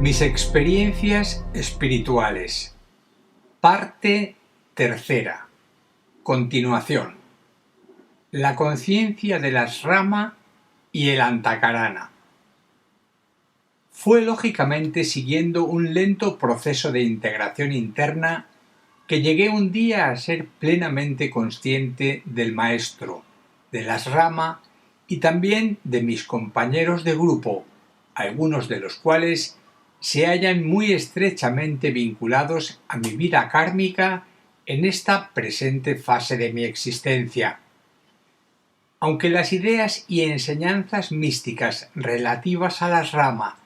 Mis experiencias espirituales. Parte tercera. Continuación. La conciencia de la Srama y el Antakarana. Fue lógicamente siguiendo un lento proceso de integración interna que llegué un día a ser plenamente consciente del maestro, de la Srama y también de mis compañeros de grupo, algunos de los cuales se hallan muy estrechamente vinculados a mi vida kármica en esta presente fase de mi existencia. Aunque las ideas y enseñanzas místicas relativas a la Srama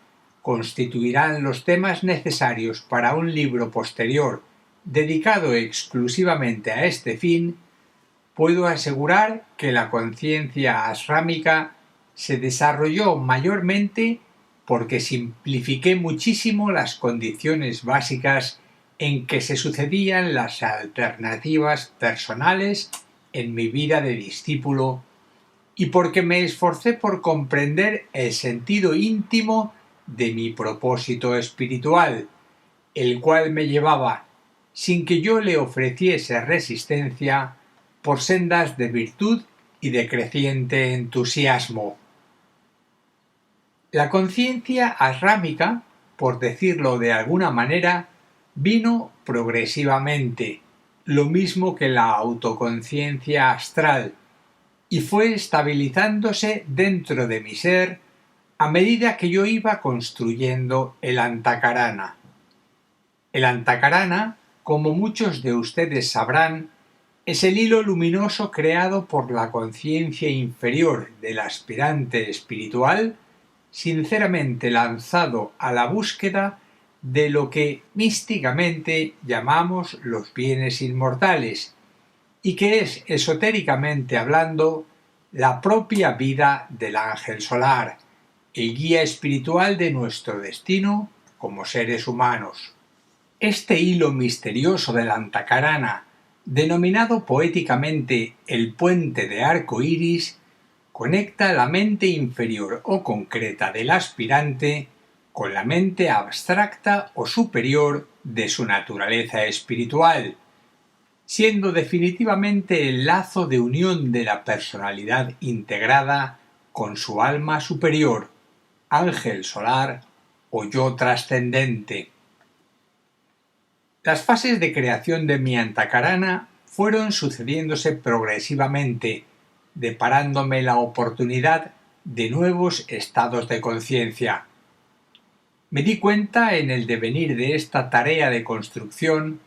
constituirán los temas necesarios para un libro posterior dedicado exclusivamente a este fin, puedo asegurar que la conciencia asrámica se desarrolló mayormente porque simplifiqué muchísimo las condiciones básicas en que se sucedían las alternativas personales en mi vida de discípulo y porque me esforcé por comprender el sentido íntimo de mi propósito espiritual, el cual me llevaba, sin que yo le ofreciese resistencia, por sendas de virtud y de creciente entusiasmo. La conciencia asrámica, por decirlo de alguna manera, vino progresivamente, lo mismo que la autoconciencia astral, y fue estabilizándose dentro de mi ser a medida que yo iba construyendo el Antakarana. El Antakarana, como muchos de ustedes sabrán, es el hilo luminoso creado por la conciencia inferior del aspirante espiritual, sinceramente lanzado a la búsqueda de lo que místicamente llamamos los bienes inmortales y que es, esotéricamente hablando, la propia vida del ángel solar, el guía espiritual de nuestro destino como seres humanos. Este hilo misterioso del Antakarana, denominado poéticamente el puente de arco iris, conecta la mente inferior o concreta del aspirante con la mente abstracta o superior de su naturaleza espiritual, siendo definitivamente el lazo de unión de la personalidad integrada con su alma superior, ángel solar o yo trascendente. Las fases de creación de mi Antakarana fueron sucediéndose progresivamente, deparándome la oportunidad de nuevos estados de conciencia. Me di cuenta en el devenir de esta tarea de construcción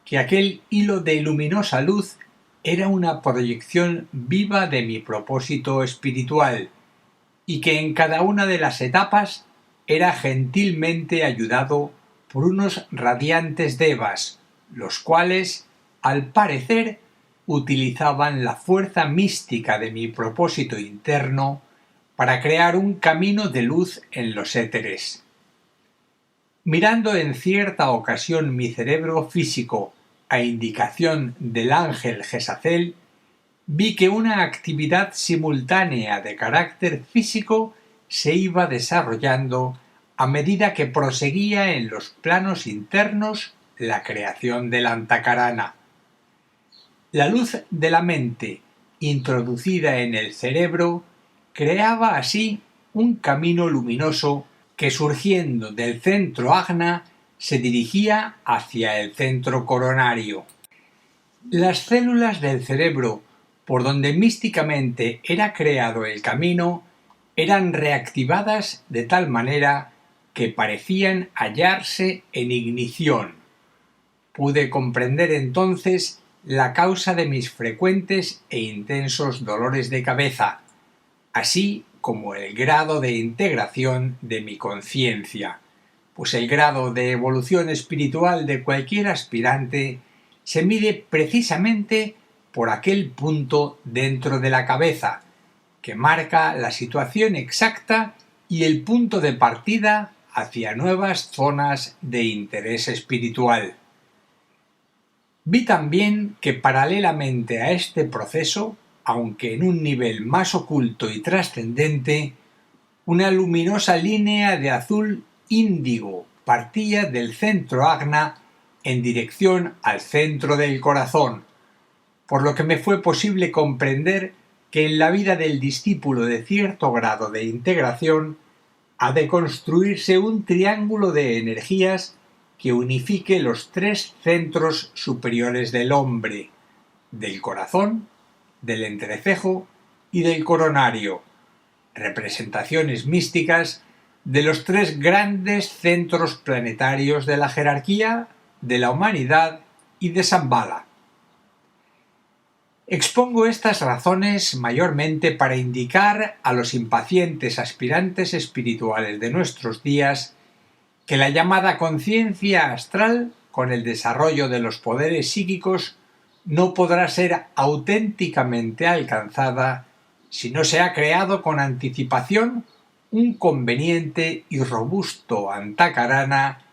que aquel hilo de luminosa luz era una proyección viva de mi propósito espiritual y que en cada una de las etapas era gentilmente ayudado por unos radiantes devas, los cuales, al parecer, utilizaban la fuerza mística de mi propósito interno para crear un camino de luz en los éteres. Mirando en cierta ocasión mi cerebro físico a indicación del ángel Gesazel, vi que una actividad simultánea de carácter físico se iba desarrollando a medida que proseguía en los planos internos la creación del Antakarana. La luz de la mente, introducida en el cerebro, creaba así un camino luminoso que, surgiendo del centro ajna, se dirigía hacia el centro coronario. Las células del cerebro, por donde místicamente era creado el camino, eran reactivadas de tal manera que parecían hallarse en ignición. Pude comprender entonces la causa de mis frecuentes e intensos dolores de cabeza, así como el grado de integración de mi conciencia, pues el grado de evolución espiritual de cualquier aspirante se mide precisamente por aquel punto dentro de la cabeza, que marca la situación exacta y el punto de partida hacia nuevas zonas de interés espiritual. Vi también que paralelamente a este proceso, aunque en un nivel más oculto y trascendente, una luminosa línea de azul índigo partía del centro agna en dirección al centro del corazón, por lo que me fue posible comprender que en la vida del discípulo de cierto grado de integración ha de construirse un triángulo de energías que unifique los tres centros superiores del hombre, del corazón, del entrecejo y del coronario, representaciones místicas de los tres grandes centros planetarios de la jerarquía, de la humanidad y de Shambhala. Expongo estas razones mayormente para indicar a los impacientes aspirantes espirituales de nuestros días que la llamada conciencia astral, con el desarrollo de los poderes psíquicos, no podrá ser auténticamente alcanzada si no se ha creado con anticipación un conveniente y robusto antakarana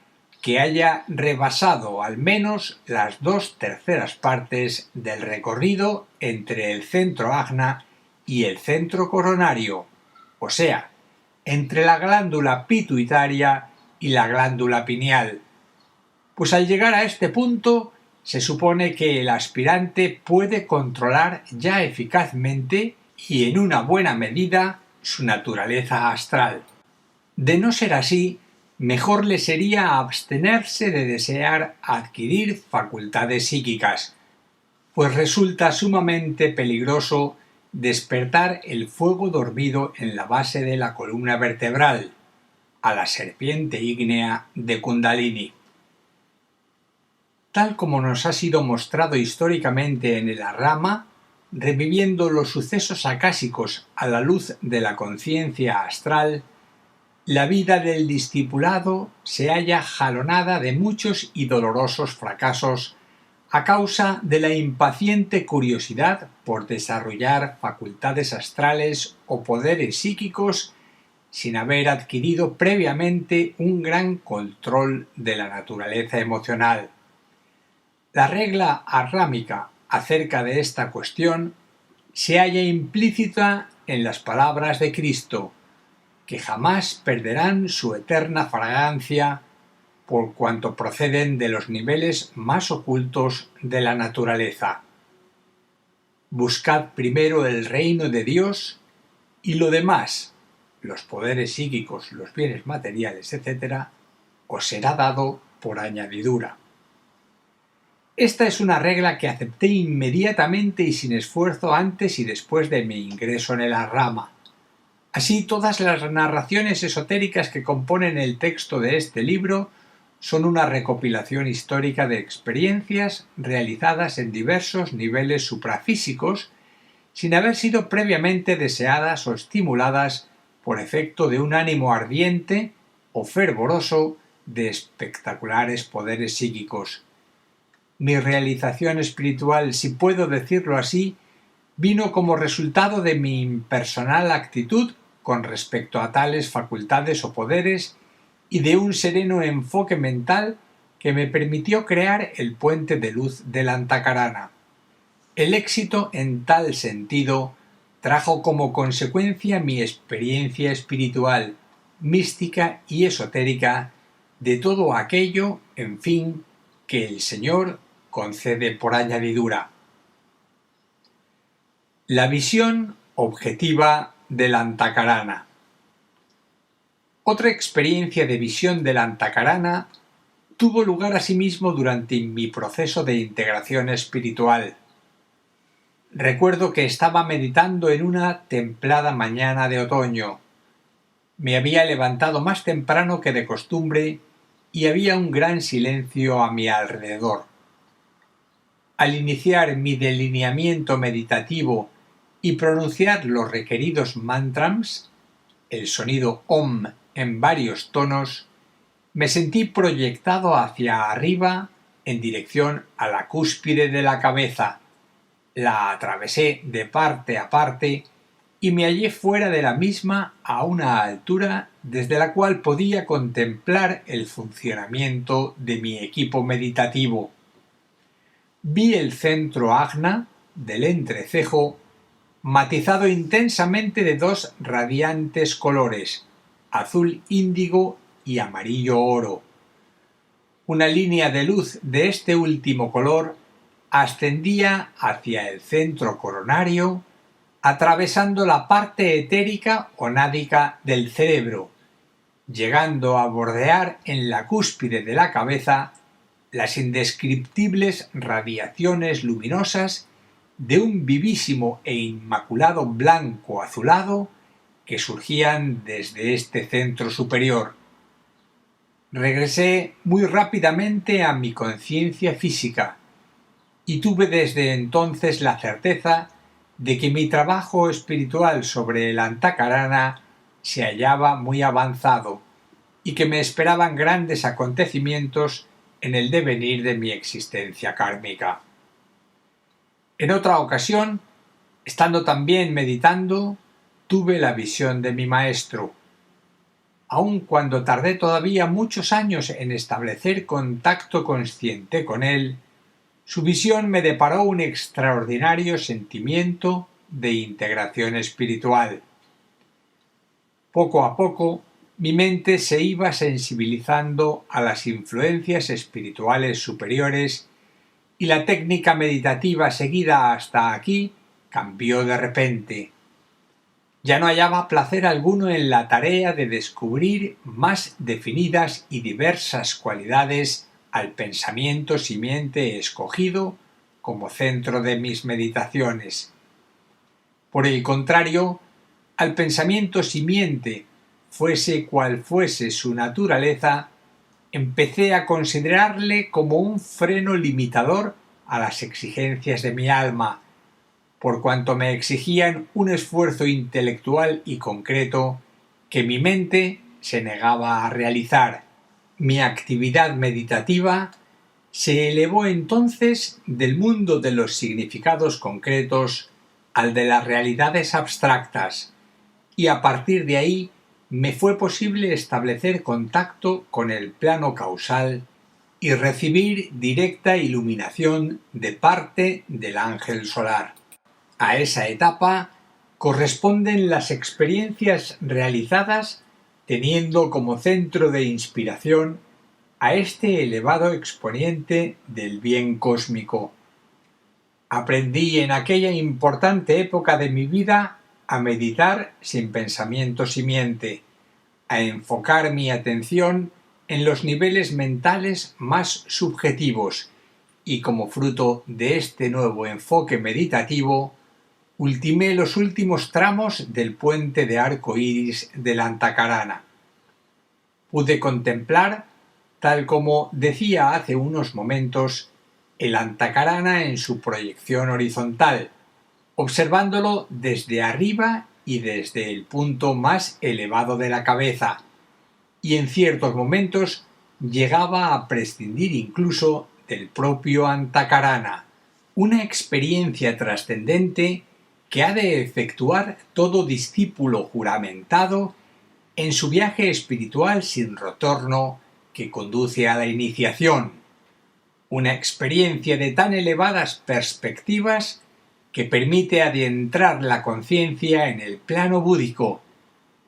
que haya rebasado al menos las 2/3 partes del recorrido entre el centro agna y el centro coronario, o sea, entre la glándula pituitaria y la glándula pineal, pues al llegar a este punto se supone que el aspirante puede controlar ya eficazmente y en una buena medida su naturaleza astral. De no ser así, mejor le sería abstenerse de desear adquirir facultades psíquicas, pues resulta sumamente peligroso despertar el fuego dormido en la base de la columna vertebral, a la serpiente ígnea de Kundalini. Tal como nos ha sido mostrado históricamente en el Rama, reviviendo los sucesos acásicos a la luz de la conciencia astral, la vida del discipulado se halla jalonada de muchos y dolorosos fracasos a causa de la impaciente curiosidad por desarrollar facultades astrales o poderes psíquicos sin haber adquirido previamente un gran control de la naturaleza emocional. La regla arrámica acerca de esta cuestión se halla implícita en las palabras de Cristo, que jamás perderán su eterna fragancia por cuanto proceden de los niveles más ocultos de la naturaleza. Buscad primero el reino de Dios y lo demás, los poderes psíquicos, los bienes materiales, etc., os será dado por añadidura. Esta es una regla que acepté inmediatamente y sin esfuerzo antes y después de mi ingreso en el Rama. Así, todas las narraciones esotéricas que componen el texto de este libro son una recopilación histórica de experiencias realizadas en diversos niveles suprafísicos sin haber sido previamente deseadas o estimuladas por efecto de un ánimo ardiente o fervoroso de espectaculares poderes psíquicos. Mi realización espiritual, si puedo decirlo así, vino como resultado de mi impersonal actitud con respecto a tales facultades o poderes y de un sereno enfoque mental que me permitió crear el puente de luz del Antakarana. El éxito en tal sentido trajo como consecuencia mi experiencia espiritual, mística y esotérica de todo aquello, en fin, que el Señor concede por añadidura. La visión objetiva del Antakarana. Otra experiencia de visión del Antakarana tuvo lugar asimismo durante mi proceso de integración espiritual. Recuerdo que estaba meditando en una templada mañana de otoño. Me había levantado más temprano que de costumbre y había un gran silencio a mi alrededor. Al iniciar mi delineamiento meditativo y pronunciar los requeridos mantrams, el sonido Om en varios tonos, me sentí proyectado hacia arriba en dirección a la cúspide de la cabeza. La atravesé de parte a parte y me hallé fuera de la misma a una altura desde la cual podía contemplar el funcionamiento de mi equipo meditativo. Vi el centro agna del entrecejo matizado intensamente de dos radiantes colores, azul índigo y amarillo oro. Una línea de luz de este último color ascendía hacia el centro coronario, atravesando la parte etérica o nádica del cerebro, llegando a bordear en la cúspide de la cabeza las indescriptibles radiaciones luminosas de un vivísimo e inmaculado blanco azulado que surgían desde este centro superior. Regresé muy rápidamente a mi conciencia física y tuve desde entonces la certeza de que mi trabajo espiritual sobre el Antakarana se hallaba muy avanzado y que me esperaban grandes acontecimientos en el devenir de mi existencia kármica. En otra ocasión, estando también meditando, tuve la visión de mi maestro. Aun cuando tardé todavía muchos años en establecer contacto consciente con él, su visión me deparó un extraordinario sentimiento de integración espiritual. Poco a poco, mi mente se iba sensibilizando a las influencias espirituales superiores y la técnica meditativa seguida hasta aquí cambió de repente. Ya no hallaba placer alguno en la tarea de descubrir más definidas y diversas cualidades al pensamiento simiente escogido como centro de mis meditaciones. Por el contrario, al pensamiento simiente, fuese cual fuese su naturaleza, empecé a considerarle como un freno limitador a las exigencias de mi alma, por cuanto me exigían un esfuerzo intelectual y concreto que mi mente se negaba a realizar. Mi actividad meditativa se elevó entonces del mundo de los significados concretos al de las realidades abstractas, y a partir de ahí me fue posible establecer contacto con el plano causal y recibir directa iluminación de parte del ángel solar. A esa etapa corresponden las experiencias realizadas teniendo como centro de inspiración a este elevado exponente del bien cósmico. Aprendí en aquella importante época de mi vida a meditar sin pensamiento simiente, a enfocar mi atención en los niveles mentales más subjetivos y como fruto de este nuevo enfoque meditativo ultimé los últimos tramos del puente de arco iris del Antakarana. Pude contemplar, tal como decía hace unos momentos, el Antakarana en su proyección horizontal, observándolo desde arriba y desde el punto más elevado de la cabeza, y en ciertos momentos llegaba a prescindir incluso del propio Antakarana, una experiencia trascendente que ha de efectuar todo discípulo juramentado en su viaje espiritual sin retorno que conduce a la iniciación, una experiencia de tan elevadas perspectivas que permite adentrar la conciencia en el plano búdico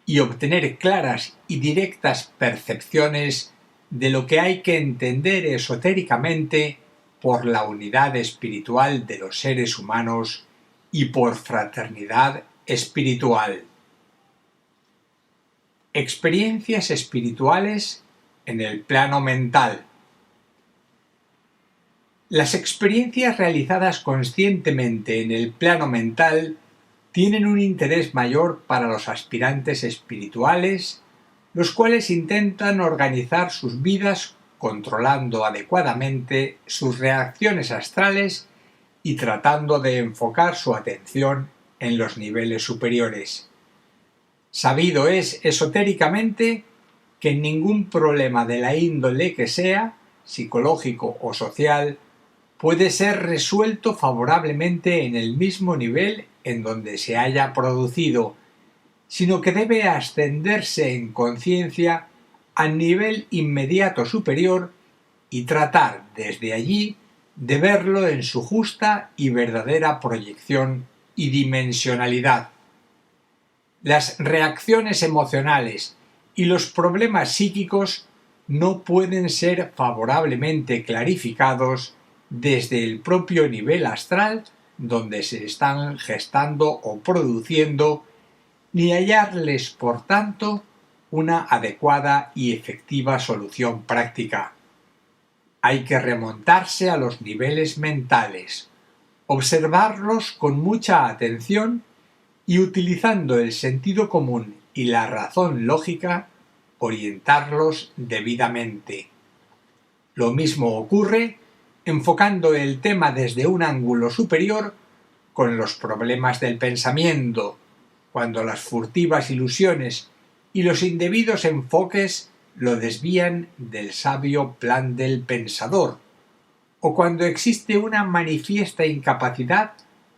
y obtener claras y directas percepciones de lo que hay que entender esotéricamente por la unidad espiritual de los seres humanos y por fraternidad espiritual. Experiencias espirituales en el plano mental. Las experiencias realizadas conscientemente en el plano mental tienen un interés mayor para los aspirantes espirituales, los cuales intentan organizar sus vidas controlando adecuadamente sus reacciones astrales y tratando de enfocar su atención en los niveles superiores. Sabido es esotéricamente que ningún problema de la índole que sea psicológico o social, puede ser resuelto favorablemente en el mismo nivel en donde se haya producido, sino que debe ascenderse en conciencia al nivel inmediato superior y tratar desde allí de verlo en su justa y verdadera proyección y dimensionalidad. Las reacciones emocionales y los problemas psíquicos no pueden ser favorablemente clarificados desde el propio nivel astral donde se están gestando o produciendo, ni hallarles, por tanto, una adecuada y efectiva solución práctica. Hay que remontarse a los niveles mentales, observarlos con mucha atención y, utilizando el sentido común y la razón lógica, orientarlos debidamente. Lo mismo ocurre enfocando el tema desde un ángulo superior con los problemas del pensamiento, cuando las furtivas ilusiones y los indebidos enfoques lo desvían del sabio plan del pensador, o cuando existe una manifiesta incapacidad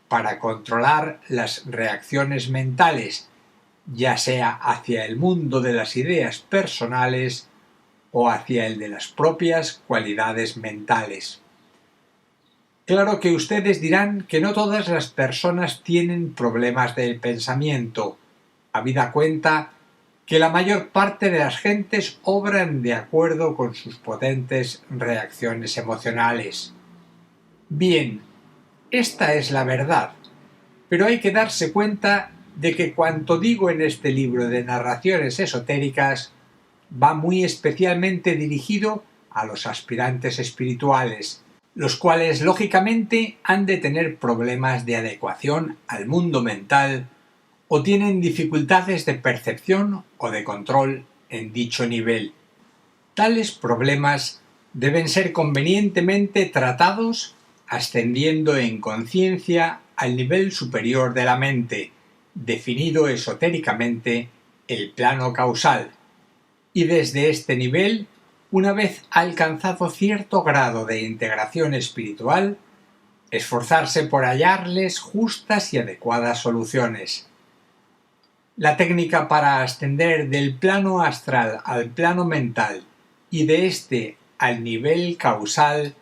para controlar las reacciones mentales, ya sea hacia el mundo de las ideas personales o hacia el de las propias cualidades mentales. Claro que ustedes dirán que no todas las personas tienen problemas del pensamiento, habida cuenta que la mayor parte de las gentes obran de acuerdo con sus potentes reacciones emocionales. Bien, esta es la verdad, pero hay que darse cuenta de que cuanto digo en este libro de narraciones esotéricas va muy especialmente dirigido a los aspirantes espirituales, los cuales lógicamente han de tener problemas de adecuación al mundo mental o tienen dificultades de percepción o de control en dicho nivel. Tales problemas deben ser convenientemente tratados ascendiendo en conciencia al nivel superior de la mente, definido esotéricamente el plano causal, y desde este nivel, una vez alcanzado cierto grado de integración espiritual, esforzarse por hallarles justas y adecuadas soluciones. La técnica para ascender del plano astral al plano mental y de éste al nivel causal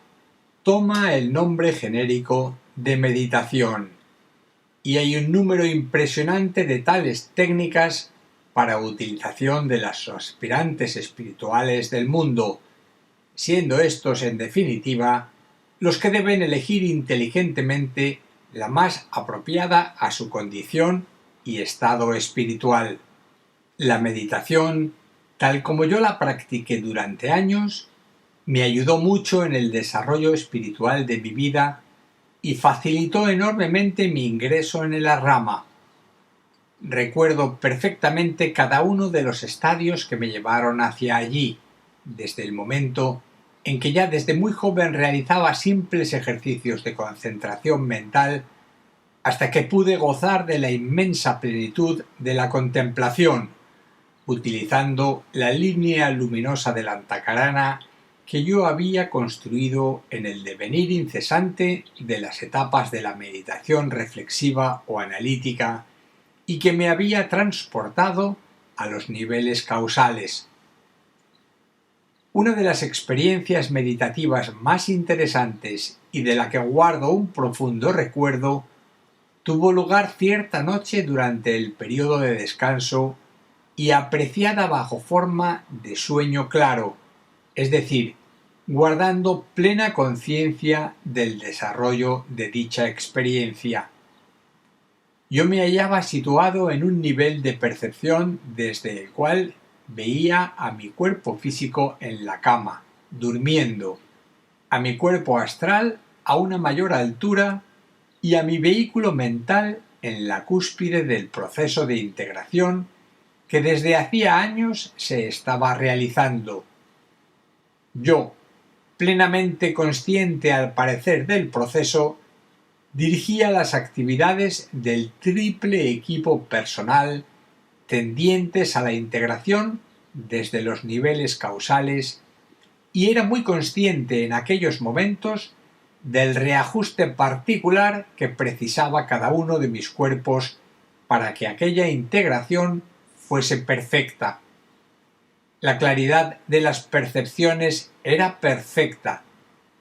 toma el nombre genérico de meditación, y hay un número impresionante de tales técnicas para utilización de los aspirantes espirituales del mundo, siendo estos, en definitiva, los que deben elegir inteligentemente la más apropiada a su condición y estado espiritual. La meditación, tal como yo la practiqué durante años, me ayudó mucho en el desarrollo espiritual de mi vida y facilitó enormemente mi ingreso en la rama. Recuerdo perfectamente cada uno de los estadios que me llevaron hacia allí, desde el momento en que ya desde muy joven realizaba simples ejercicios de concentración mental hasta que pude gozar de la inmensa plenitud de la contemplación, utilizando la línea luminosa de la Antacarana que yo había construido en el devenir incesante de las etapas de la meditación reflexiva o analítica y que me había transportado a los niveles causales. Una de las experiencias meditativas más interesantes y de la que guardo un profundo recuerdo tuvo lugar cierta noche durante el periodo de descanso y apreciada bajo forma de sueño claro, es decir, guardando plena conciencia del desarrollo de dicha experiencia. Yo me hallaba situado en un nivel de percepción desde el cual veía a mi cuerpo físico en la cama, durmiendo, a mi cuerpo astral a una mayor altura y a mi vehículo mental en la cúspide del proceso de integración que desde hacía años se estaba realizando. Yo, plenamente consciente al parecer del proceso, dirigía las actividades del triple equipo personal tendientes a la integración desde los niveles causales y era muy consciente en aquellos momentos del reajuste particular que precisaba cada uno de mis cuerpos para que aquella integración fuese perfecta. La claridad de las percepciones era perfecta,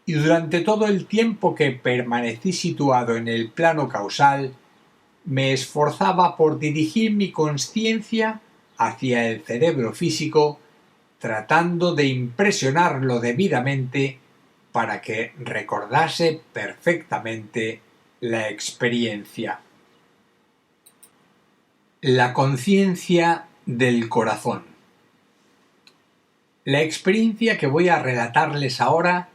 y durante todo el tiempo que permanecí situado en el plano causal, me esforzaba por dirigir mi consciencia hacia el cerebro físico, tratando de impresionarlo debidamente para que recordase perfectamente la experiencia. La conciencia del corazón. La experiencia que voy a relatarles ahora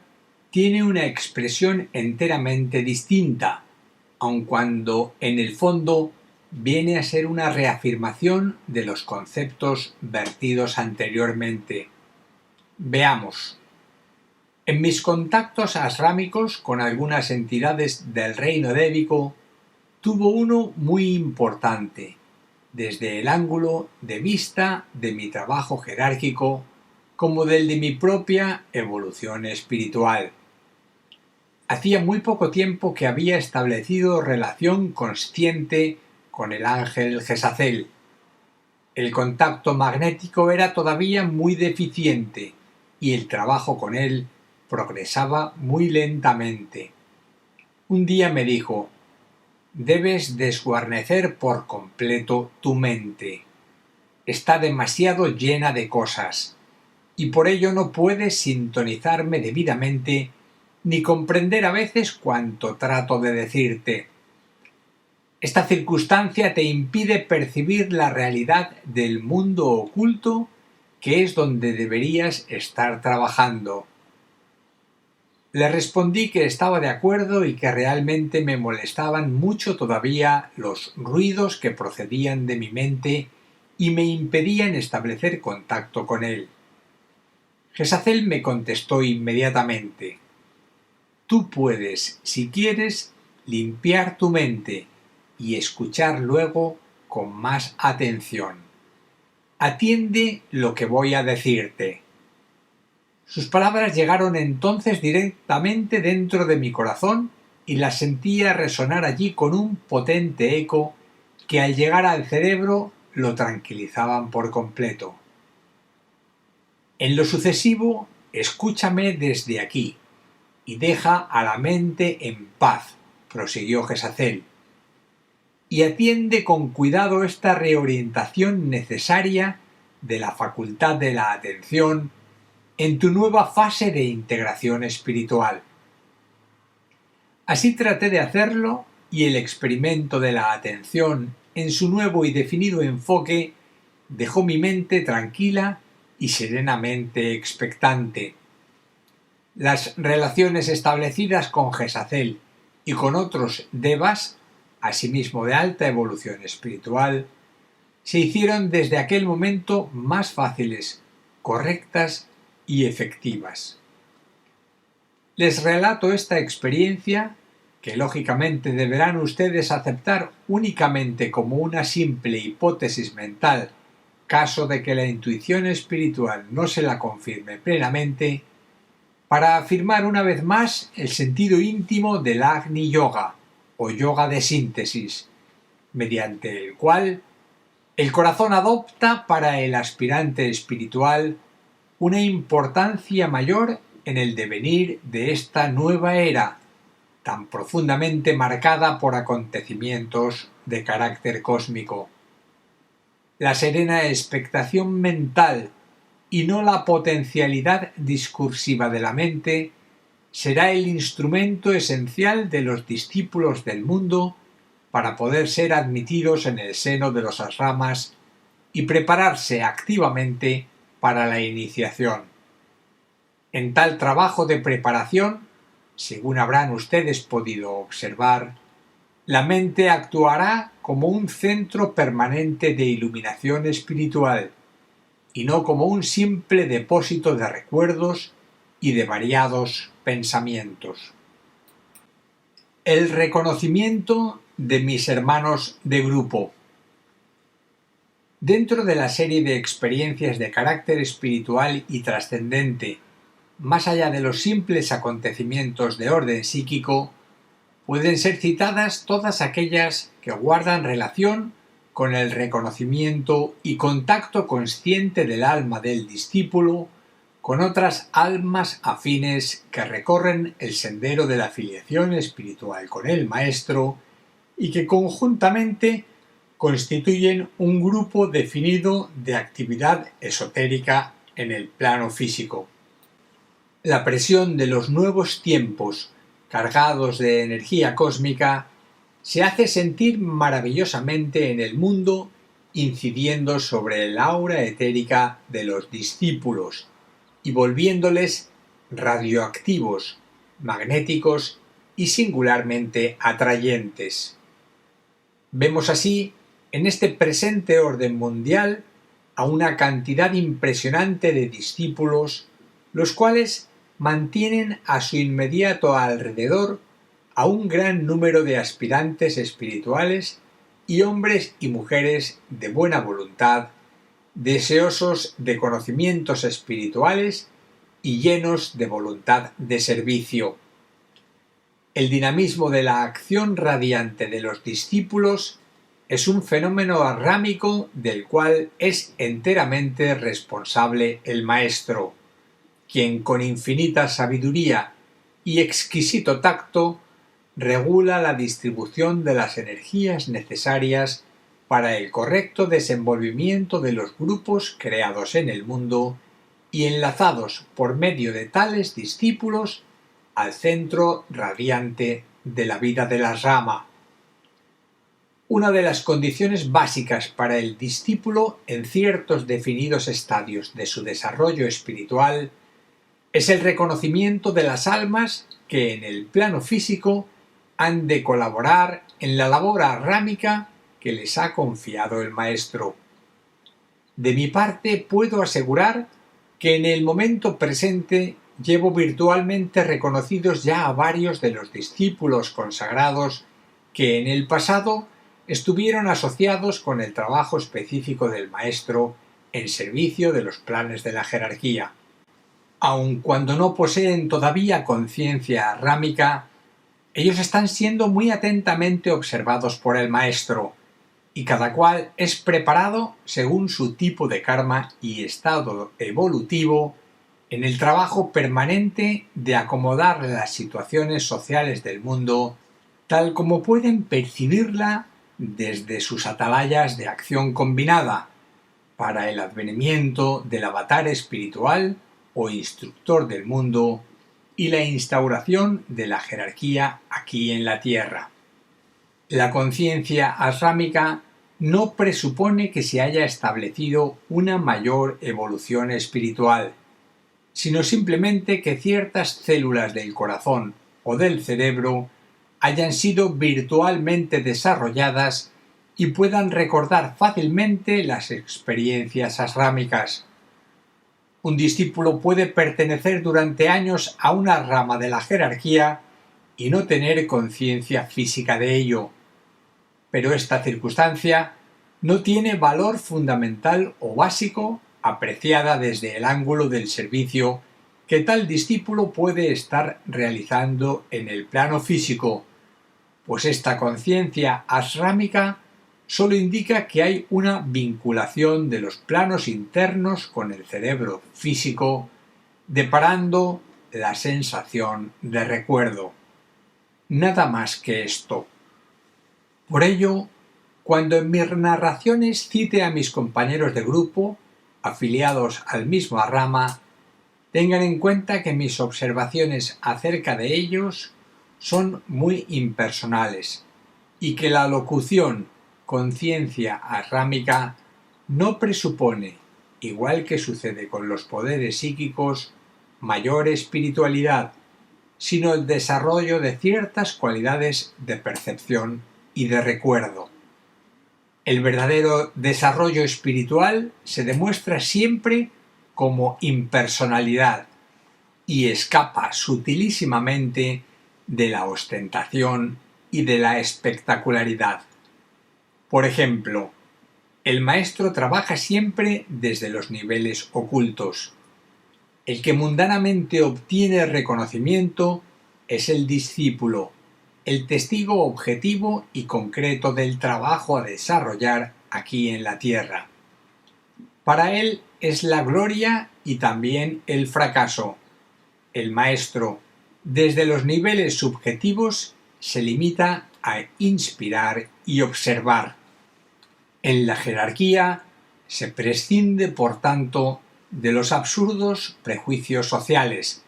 tiene una expresión enteramente distinta, aun cuando en el fondo viene a ser una reafirmación de los conceptos vertidos anteriormente. Veamos. En mis contactos asrámicos con algunas entidades del reino débico, tuvo uno muy importante, desde el ángulo de vista de mi trabajo jerárquico como del de mi propia evolución espiritual. Hacía muy poco tiempo que había establecido relación consciente con el ángel Gesazel. El contacto magnético era todavía muy deficiente y el trabajo con él progresaba muy lentamente. Un día me dijo: «Debes desguarnecer por completo tu mente. Está demasiado llena de cosas, y por ello no puedes sintonizarme debidamente ni comprender a veces cuanto trato de decirte. Esta circunstancia te impide percibir la realidad del mundo oculto, que es donde deberías estar trabajando». Le respondí que estaba de acuerdo y que realmente me molestaban mucho todavía los ruidos que procedían de mi mente y me impedían establecer contacto con él. Gesazel me contestó inmediatamente: «Tú puedes, si quieres, limpiar tu mente y escuchar luego con más atención. Atiende lo que voy a decirte». Sus palabras llegaron entonces directamente dentro de mi corazón y las sentía resonar allí con un potente eco que al llegar al cerebro lo tranquilizaban por completo. En lo sucesivo, escúchame desde aquí y deja a la mente en paz, prosiguió Gesazel, y atiende con cuidado esta reorientación necesaria de la facultad de la atención en tu nueva fase de integración espiritual. Así traté de hacerlo y el experimento de la atención en su nuevo y definido enfoque dejó mi mente tranquila y serenamente expectante. Las relaciones establecidas con Gesazel y con otros devas, asimismo de alta evolución espiritual, se hicieron desde aquel momento más fáciles, correctas y efectivas. Les relato esta experiencia, que lógicamente deberán ustedes aceptar únicamente como una simple hipótesis mental, caso de que la intuición espiritual no se la confirme plenamente, para afirmar una vez más el sentido íntimo del Agni Yoga, o yoga de síntesis, mediante el cual el corazón adopta para el aspirante espiritual una importancia mayor en el devenir de esta nueva era, tan profundamente marcada por acontecimientos de carácter cósmico. La serena expectación mental y no la potencialidad discursiva de la mente será el instrumento esencial de los discípulos del mundo para poder ser admitidos en el seno de los asramas y prepararse activamente para la iniciación. En tal trabajo de preparación, según habrán ustedes podido observar, la mente actuará como un centro permanente de iluminación espiritual y no como un simple depósito de recuerdos y de variados pensamientos. El reconocimiento de mis hermanos de grupo. Dentro de la serie de experiencias de carácter espiritual y trascendente más allá de los simples acontecimientos de orden psíquico, pueden ser citadas todas aquellas que guardan relación con el reconocimiento y contacto consciente del alma del discípulo con otras almas afines que recorren el sendero de la filiación espiritual con el Maestro y que conjuntamente constituyen un grupo definido de actividad esotérica en el plano físico. La presión de los nuevos tiempos cargados de energía cósmica se hace sentir maravillosamente en el mundo, incidiendo sobre el aura etérica de los discípulos y volviéndoles radioactivos, magnéticos y singularmente atrayentes. Vemos así, en este presente orden mundial, a una cantidad impresionante de discípulos, los cuales mantienen a su inmediato alrededor a un gran número de aspirantes espirituales y hombres y mujeres de buena voluntad, deseosos de conocimientos espirituales y llenos de voluntad de servicio. El dinamismo de la acción radiante de los discípulos es un fenómeno arrámico del cual es enteramente responsable el Maestro, quien con infinita sabiduría y exquisito tacto regula la distribución de las energías necesarias para el correcto desenvolvimiento de los grupos creados en el mundo y enlazados por medio de tales discípulos al centro radiante de la vida de la rama. Una de las condiciones básicas para el discípulo en ciertos definidos estadios de su desarrollo espiritual es el reconocimiento de las almas que en el plano físico han de colaborar en la labor arrámica que les ha confiado el Maestro. De mi parte puedo asegurar que en el momento presente llevo virtualmente reconocidos ya a varios de los discípulos consagrados que en el pasado estuvieron asociados con el trabajo específico del Maestro en servicio de los planes de la jerarquía. Aun cuando no poseen todavía conciencia arrámica, ellos están siendo muy atentamente observados por el Maestro, y cada cual es preparado según su tipo de karma y estado evolutivo en el trabajo permanente de acomodar las situaciones sociales del mundo tal como pueden percibirla desde sus atalayas de acción combinada para el advenimiento del avatar espiritual o instructor del mundo y la instauración de la jerarquía aquí en la Tierra. La conciencia asrámica no presupone que se haya establecido una mayor evolución espiritual, sino simplemente que ciertas células del corazón o del cerebro hayan sido virtualmente desarrolladas y puedan recordar fácilmente las experiencias asrámicas. Un discípulo puede pertenecer durante años a una rama de la jerarquía y no tener conciencia física de ello, pero esta circunstancia no tiene valor fundamental o básico apreciada desde el ángulo del servicio que tal discípulo puede estar realizando en el plano físico, pues esta conciencia asrámica solo indica que hay una vinculación de los planos internos con el cerebro físico, deparando la sensación de recuerdo. Nada más que esto. Por ello, cuando en mis narraciones cite a mis compañeros de grupo, afiliados al mismo rama, tengan en cuenta que mis observaciones acerca de ellos son muy impersonales y que la locución conciencia asrámica no presupone, igual que sucede con los poderes psíquicos, mayor espiritualidad, sino el desarrollo de ciertas cualidades de percepción y de recuerdo. El verdadero desarrollo espiritual se demuestra siempre como impersonalidad y escapa sutilísimamente de la ostentación y de la espectacularidad. Por ejemplo, el Maestro trabaja siempre desde los niveles ocultos. El que mundanamente obtiene reconocimiento es el discípulo, el testigo objetivo y concreto del trabajo a desarrollar aquí en la tierra. Para él es la gloria y también el fracaso. El maestro, desde los niveles subjetivos, se limita a inspirar y observar. En la jerarquía se prescinde, por tanto, de los absurdos prejuicios sociales,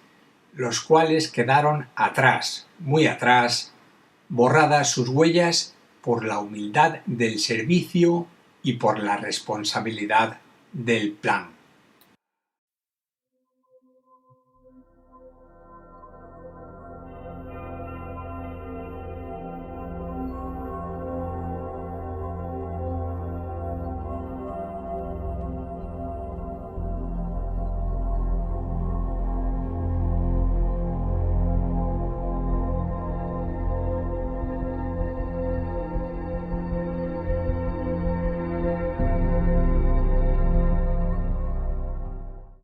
los cuales quedaron atrás, muy atrás, borradas sus huellas por la humildad del servicio y por la responsabilidad del plan.